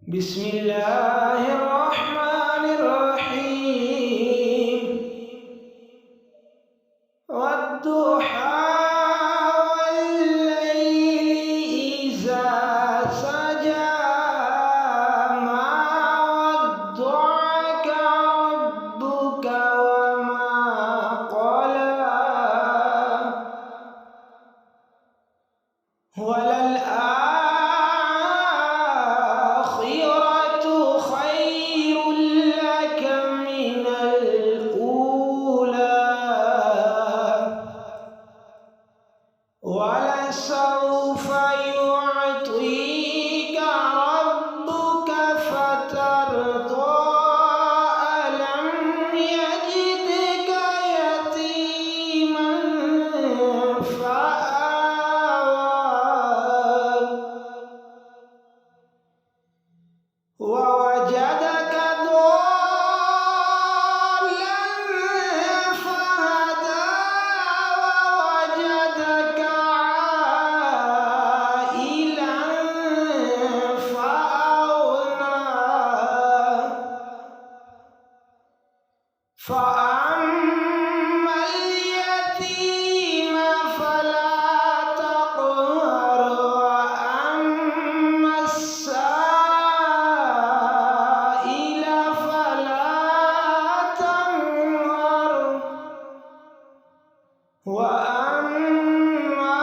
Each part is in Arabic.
بسم الله الرحمن الرحيم والضحى والليل إذا سجى ما ودعك ربك وما قلى وللآخرة خير لك من الأولى ولسوف يعطيك ربك فترضى ألم يجدك يتيما ووجدك ضالا فهدى ووجدك عائلا فأغنى فأما اليتيم فلا تقهر وأما السائل فلا تنهر وأما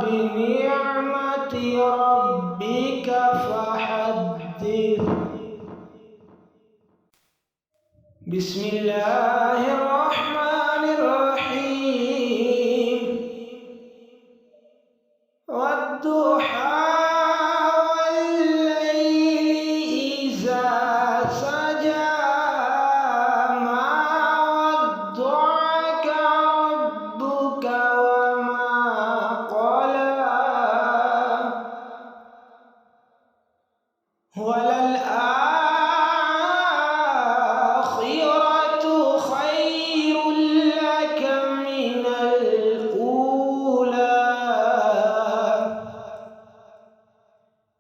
بنعمة ربك فحدث. بسم الله الرحمن الرحيم والضحى والليل إذا سجى ما ودعك ربك وما قلى وللآخرة خير لك من الأولى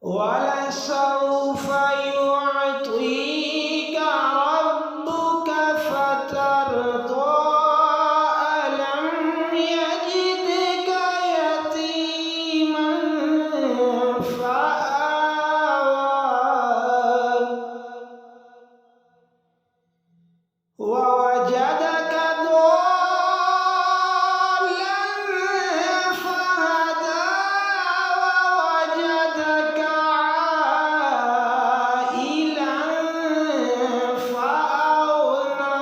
ولسوف يعطيك ربك فترضى ألم يجدك يتيما ووجدك ضالا فهدى ووجدك عائلا فأغنى